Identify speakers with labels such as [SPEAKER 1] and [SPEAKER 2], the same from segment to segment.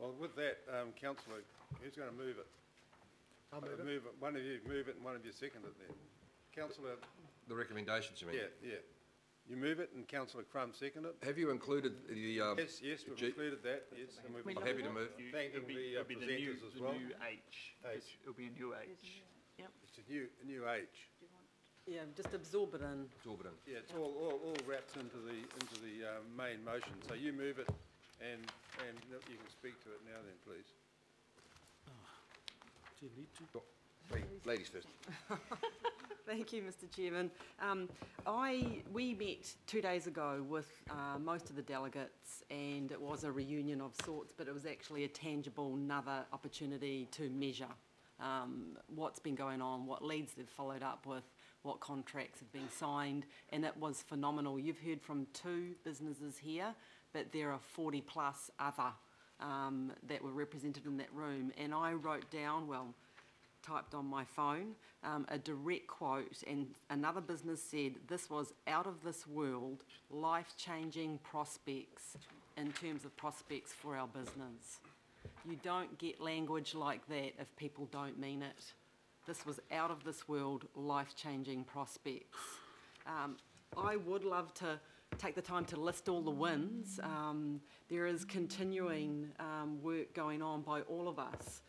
[SPEAKER 1] Well, with that, Councillor, who's going to move it?
[SPEAKER 2] I'll move it.
[SPEAKER 1] One of you move it and one of you second it then. Councillor...
[SPEAKER 3] The recommendations, you mean?
[SPEAKER 1] Yeah. You move it and Councillor Crum second it.
[SPEAKER 3] Have you included the...
[SPEAKER 1] Yes, we've included that, yes. And
[SPEAKER 3] I'm happy to move.
[SPEAKER 1] Thanking the presenters as well.
[SPEAKER 4] The new H. It'll be a new H.
[SPEAKER 5] Yep.
[SPEAKER 1] It's a new H.
[SPEAKER 5] Yeah, just absorb it in.
[SPEAKER 3] Absorb it in.
[SPEAKER 1] Yeah, it's all wrapped into the main motion. So you move it and you can speak to it now then, please.
[SPEAKER 2] Do you need to?
[SPEAKER 3] Ladies first.
[SPEAKER 5] Thank you, Mr. Chairman. We met 2 days ago with most of the delegates, and it was a reunion of sorts, but it was actually a tangible another opportunity to measure what's been going on, what leads they've followed up with, what contracts have been signed, and it was phenomenal. You've heard from 2 businesses here, but there are 40 plus other that were represented in that room, and I wrote down, typed on my phone, a direct quote, and another business said this was out of this world, life-changing prospects in terms of prospects for our business. You don't get language like that if people don't mean it. This was out of this world, life-changing prospects. I would love to take the time to list all the wins. There is continuing work going on by all of us,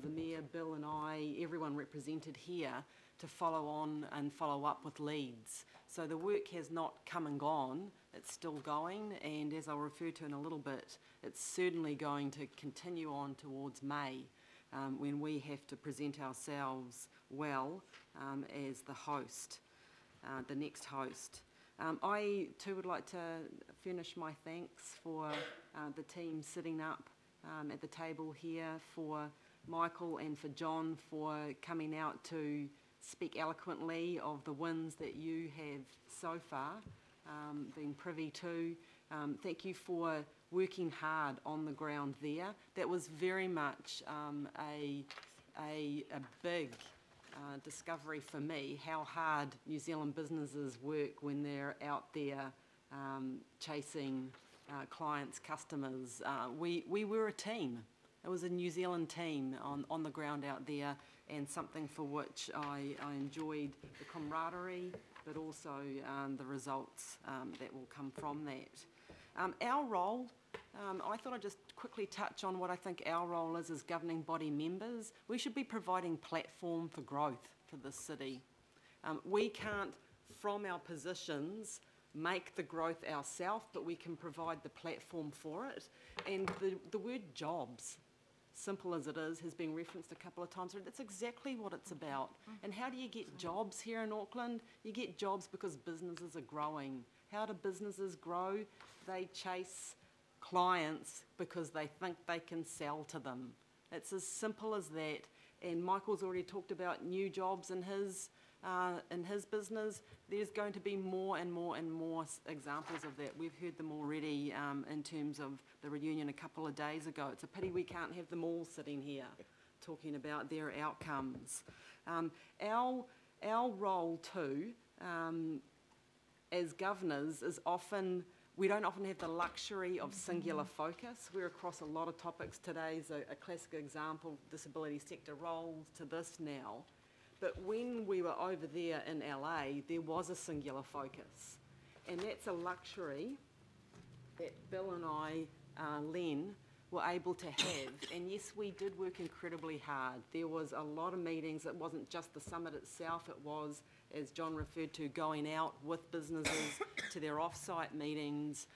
[SPEAKER 5] the Mayor, Bill and I, everyone represented here, to follow on and follow up with leads. So the work has not come and gone, it's still going, and as I'll refer to in a little bit, it's certainly going to continue on towards May, when we have to present ourselves well as the host, the next host. I too would like to furnish my thanks for the team sitting up at the table here, for Michael and for John for coming out to speak eloquently of the wins that you have so far been privy to. Thank you for working hard on the ground there. That was very much a big discovery for me, how hard New Zealand businesses work when they're out there chasing clients, customers. We were a team. It was a New Zealand team on the ground out there, and something for which I enjoyed the camaraderie, but also the results that will come from that. Our role, I thought I'd just quickly touch on what I think our role is as governing body members. We should be providing platform for growth for this city. We can't, from our positions, make the growth ourselves, but we can provide the platform for it. And the word jobs, simple as it is, has been referenced a couple of times. That's exactly what it's about. And how do you get jobs here in Auckland? You get jobs because businesses are growing. How do businesses grow? They chase clients because they think they can sell to them. It's as simple as that. And Michael's already talked about new jobs in his business. There's going to be more and more and more examples of that. We've heard them already in terms of the reunion a couple of days ago. It's a pity we can't have them all sitting here talking about their outcomes. Our role too, as governors, is we don't often have the luxury of singular focus. We're across a lot of topics. Today's a classic example, disability sector roles to this now. But when we were over there in LA, there was a singular focus. And that's a luxury that Bill and I, Len, were able to have. And yes, we did work incredibly hard. There was a lot of meetings. It wasn't just the summit itself. It was, as John referred to, going out with businesses to their off-site meetings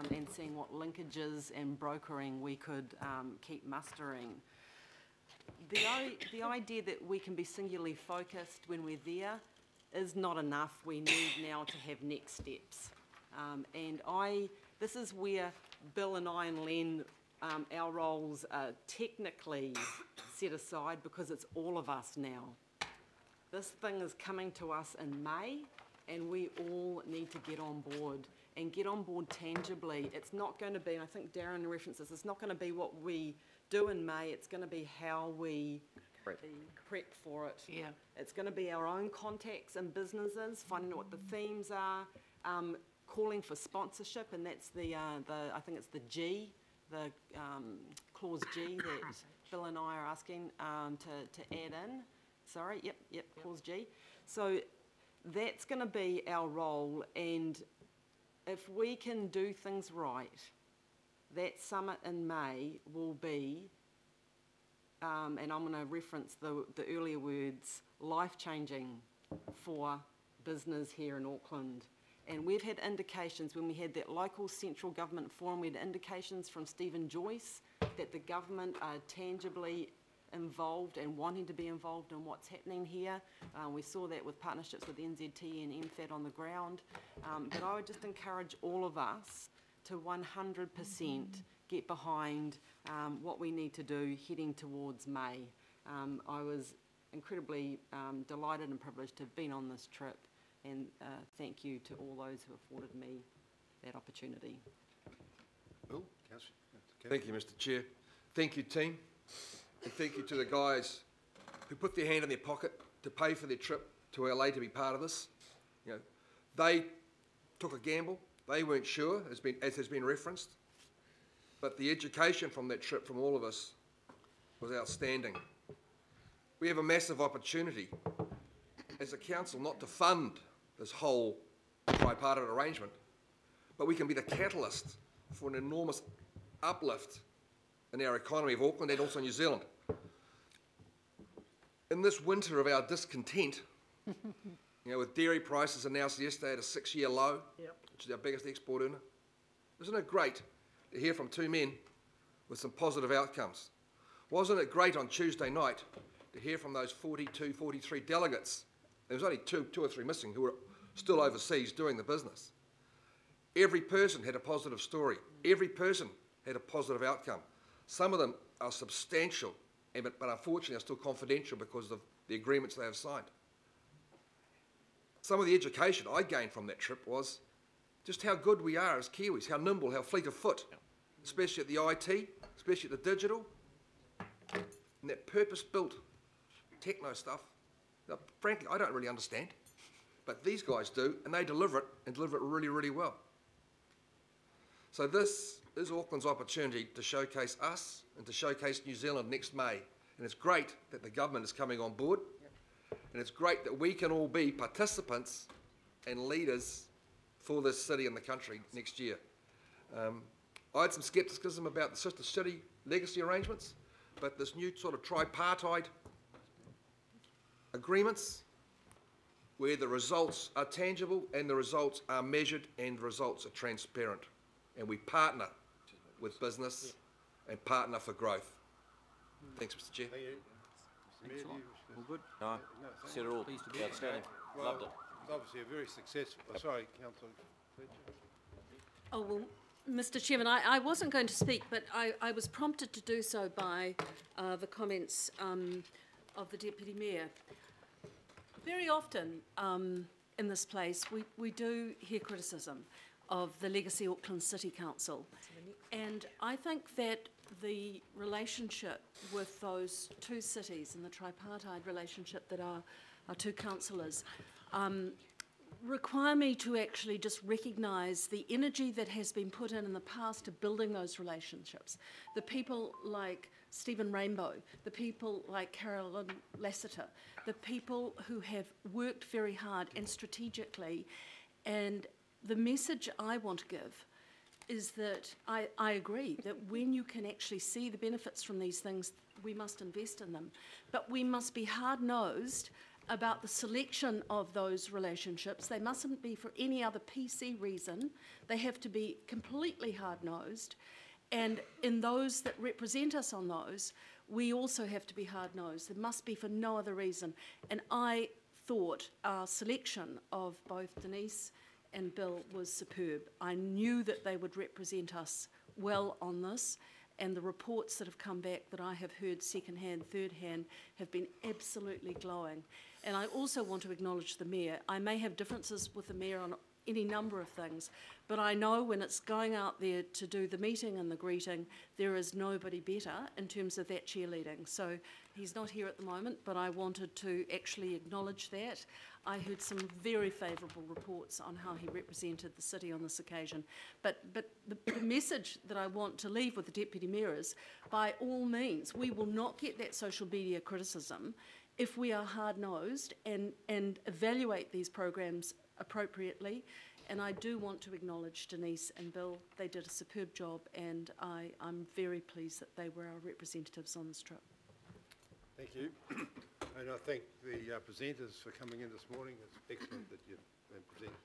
[SPEAKER 5] and seeing what linkages and brokering we could keep mustering. The idea that we can be singularly focused when we're there is not enough. We need now to have next steps. This is where Bill and I and Len, our roles are technically set aside because it's all of us now. This thing is coming to us in May, and we all need to get on board and get on board tangibly. It's not going to be, and I think Darren referenced this, it's not going to be what we do in May, it's going to be how we prep for it. Yeah. It's going to be our own contacts and businesses, finding out what the themes are, calling for sponsorship, and that's I think it's the G, the clause G that Bill and I are asking to add in. Sorry, yep, clause G. So that's going to be our role, and if we can do things right, that summit in May will be, and I'm going to reference the earlier words, life-changing for business here in Auckland. And we've had indications when we had that local central government forum, we had indications from Stephen Joyce that the government are tangibly involved and wanting to be involved in what's happening here. We saw that with partnerships with NZT and MFAT on the ground. But I would just encourage all of us to 100% get behind what we need to do heading towards May. I was incredibly delighted and privileged to have been on this trip, and thank you to all those who afforded me that opportunity.
[SPEAKER 1] Bill, Councillor.
[SPEAKER 3] Thank you, Mr Chair. Thank you, team. And thank you to the guys who put their hand in their pocket to pay for their trip to LA to be part of this. You know, they took a gamble. They weren't sure, as has been referenced. But the education from that trip from all of us was outstanding. We have a massive opportunity as a council not to fund this whole tripartite arrangement, but we can be the catalyst for an enormous uplift in our economy of Auckland and also New Zealand. In this winter of our discontent, with dairy prices announced yesterday at a 6-year low, which is our biggest export earner, isn't it great to hear from two men with some positive outcomes? Wasn't it great on Tuesday night to hear from those 42, 43 delegates? There was only two or three missing who were still overseas doing the business. Every person had a positive story. Every person had a positive outcome. Some of them are substantial, but unfortunately are still confidential because of the agreements they have signed. Some of the education I gained from that trip was just how good we are as Kiwis, how nimble, how fleet of foot, especially at the IT, especially at the digital, and that purpose-built techno stuff. Now, frankly, I don't really understand, but these guys do, and they deliver it, and deliver it really, really well. So this is Auckland's opportunity to showcase us and to showcase New Zealand next May. And it's great that the government is coming on board. And it's great that we can all be participants and leaders for this city and the country next year. I had some scepticism about the sister city legacy arrangements, but this new sort of tripartite agreements where the results are tangible and the results are measured and the results are transparent. And we partner with business and partner for growth. Thanks, Mr Chair.
[SPEAKER 1] Thank you. Mr Mayor, do you wish to-
[SPEAKER 4] All good?
[SPEAKER 6] No,
[SPEAKER 1] No, thank
[SPEAKER 6] said it all. Outstanding.
[SPEAKER 1] Well,
[SPEAKER 6] Loved it.
[SPEAKER 1] it's obviously a very successful, sorry, Councillor Fletcher.
[SPEAKER 7] Oh, well, Mr Chairman, I wasn't going to speak, but I was prompted to do so by the comments of the Deputy Mayor. Very often in this place, we do hear criticism of the Legacy Auckland City Council. And I think that the relationship with those two cities and the tripartite relationship that our two councillors require me to actually just recognise the energy that has been put in the past to building those relationships. The people like Stephen Rainbow, the people like Carolyn Lassiter, the people who have worked very hard and strategically. And the message I want to give is that I agree that when you can actually see the benefits from these things, we must invest in them. But we must be hard-nosed about the selection of those relationships. They mustn't be for any other PC reason. They have to be completely hard-nosed. And in those that represent us on those, we also have to be hard-nosed. It must be for no other reason. And I thought our selection of both Denise and Bill was superb. I knew that they would represent us well on this, and the reports that have come back that I have heard second-hand, third-hand, have been absolutely glowing. And I also want to acknowledge the Mayor. I may have differences with the Mayor any number of things. But I know when it's going out there to do the meeting and the greeting, there is nobody better in terms of that cheerleading. So he's not here at the moment, but I wanted to actually acknowledge that. I heard some very favourable reports on how he represented the city on this occasion. But the message that I want to leave with the Deputy Mayor is, by all means, we will not get that social media criticism if we are hard-nosed and evaluate these programs appropriately. And I do want to acknowledge Denise and Bill. They did a superb job, and I'm very pleased that they were our representatives on this trip.
[SPEAKER 1] Thank you. And I thank the presenters for coming in this morning. It's excellent that you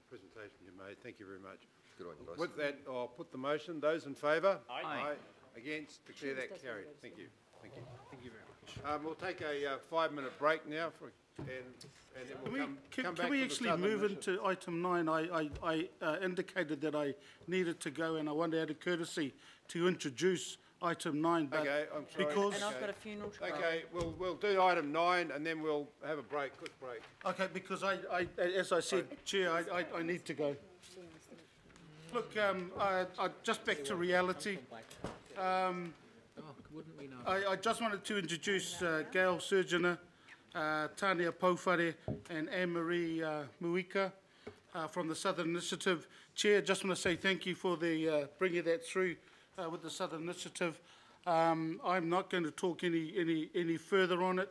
[SPEAKER 1] presentation you made. Thank you very much.
[SPEAKER 3] Good on you, guys.
[SPEAKER 1] With that, I'll put the motion. Those in favour?
[SPEAKER 4] Aye.
[SPEAKER 1] Aye. Against? Declare that carried. Thank you. Thank you. Thank you very much. We'll take a 5-minute break now, and then we'll come back
[SPEAKER 2] Can we
[SPEAKER 1] to the
[SPEAKER 2] actually
[SPEAKER 1] Southern
[SPEAKER 2] move
[SPEAKER 1] Initiative.
[SPEAKER 2] into item 9? I indicated that I needed to go, and I wanted out of courtesy to introduce item 9. But
[SPEAKER 1] Okay, I'm sorry.
[SPEAKER 2] Because,
[SPEAKER 5] And I've got a funeral to go.
[SPEAKER 1] Okay, we'll do item 9 and then we'll have a break, quick break.
[SPEAKER 2] okay, because as I said, Chair, I need to go. Look, just back to reality. I just wanted to introduce Gail Surgener, Tania Paufare and Anne-Marie Muika from the Southern Initiative. Chair, just want to say thank you for the bringing that through with the Southern Initiative. I'm not going to talk any further on it,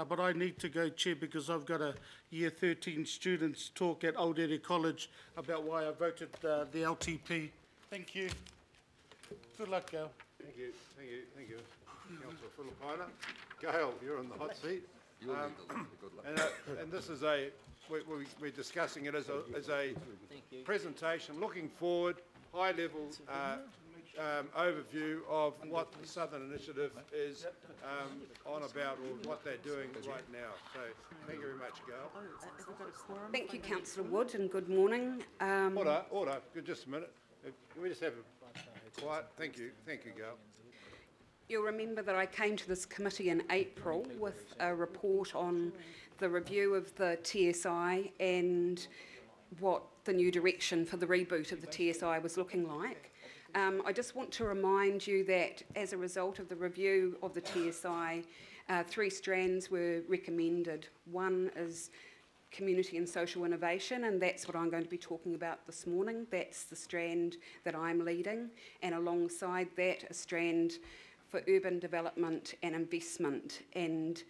[SPEAKER 2] but I need to go, Chair, because I've got a Year 13 students talk at Old Ere College about why I voted the LTP. Thank you. Good luck, Gail.
[SPEAKER 1] Thank you, thank you, thank you. Councillor Philippina. Gail, you're on the hot seat.
[SPEAKER 3] You'll need good luck.
[SPEAKER 1] And this is we're discussing it as a presentation, looking forward, high-level overview of what the Southern Initiative is on about, or what they're doing right now. So, thank you very much, Gail.
[SPEAKER 6] Thank you, Councillor Wood, and good morning.
[SPEAKER 1] Order, just a minute. Can we just have a quiet? Thank you, Gail.
[SPEAKER 6] You'll remember that I came to this committee in April with a report on the review of the TSI and what the new direction for the reboot of the TSI was looking like. I just want to remind you that as a result of the review of the TSI, 3 strands were recommended. One is community and social innovation, and that's what I'm going to be talking about this morning. That's the strand that I'm leading, and alongside that, a strand for urban development and investment. And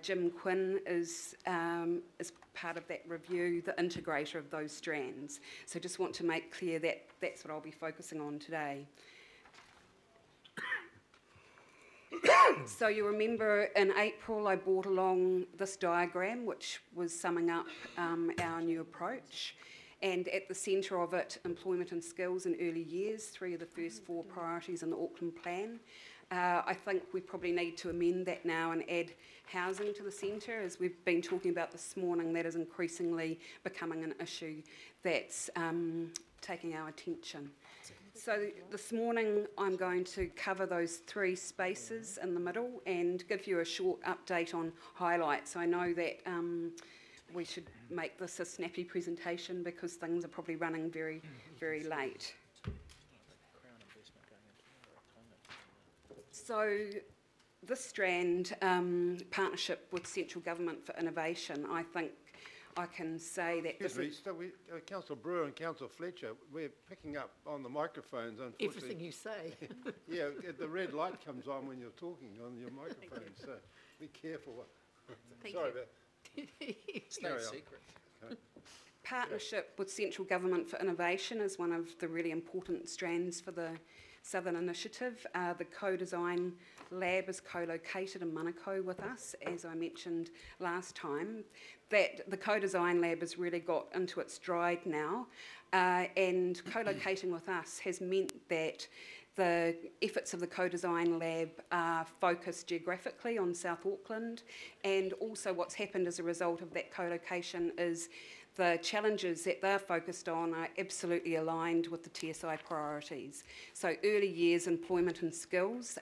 [SPEAKER 6] Jim Quinn is part of that review, the integrator of those strands. So just want to make clear that that's what I'll be focusing on today. So you remember in April I brought along this diagram which was summing up our new approach, and at the centre of it, employment and skills in early years, 3 of the first 4 priorities in the Auckland plan. I think we probably need to amend that now and add housing to the centre. As we've been talking about this morning, that is increasingly becoming an issue that's taking our attention. So this morning I'm going to cover those 3 spaces in the middle and give you a short update on highlights. I know that we should make this a snappy presentation because things are probably running very, very late. So this strand, partnership with central government for innovation, I think I can say that this is...
[SPEAKER 1] Councillor Brewer and Councillor Fletcher, we're picking up on the microphones, unfortunately.
[SPEAKER 8] Everything you say.
[SPEAKER 1] Yeah, the red light comes on when you're talking on your microphone, so be careful. Sorry about that.
[SPEAKER 8] It's no secret.
[SPEAKER 1] Okay.
[SPEAKER 6] Partnership with central government for innovation is one of the really important strands for the Southern Initiative. The co-design lab is co-located in Manukau with us, as I mentioned last time. That the co-design lab has really got into its stride now, and co-locating with us has meant that the efforts of the co-design lab are focused geographically on South Auckland, and also what's happened as a result of that co-location is the challenges that they're focused on are absolutely aligned with the TSI priorities. So early years employment and skills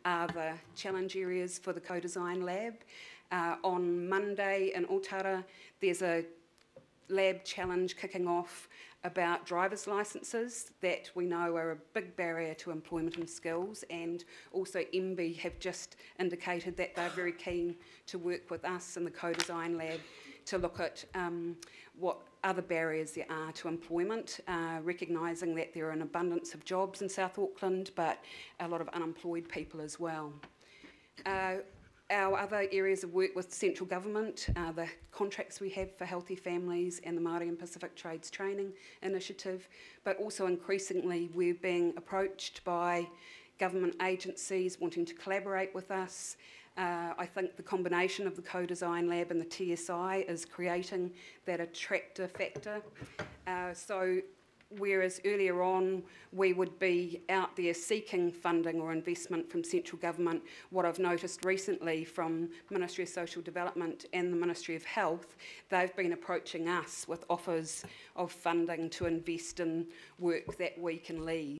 [SPEAKER 6] are the challenge areas for the co-design lab. On Monday in Otara, there's a lab challenge kicking off about driver's licences that we know are a big barrier to employment and skills, and also MB have just indicated that they're very keen to work with us in the Co-Design Lab to look at what other barriers there are to employment, recognising that there are an abundance of jobs in South Auckland, but a lot of unemployed people as well. Our other areas of work with central government, the contracts we have for Healthy Families and the Māori and Pacific Trades Training Initiative, but also increasingly we're being approached by government agencies wanting to collaborate with us. I think the combination of the Co-Design Lab and the TSI is creating that attractor factor. So whereas earlier on we would be out there seeking funding or investment from central government, what I've noticed recently from Ministry of Social Development and the Ministry of Health, they've been approaching us with offers of funding to invest in work that we can lead.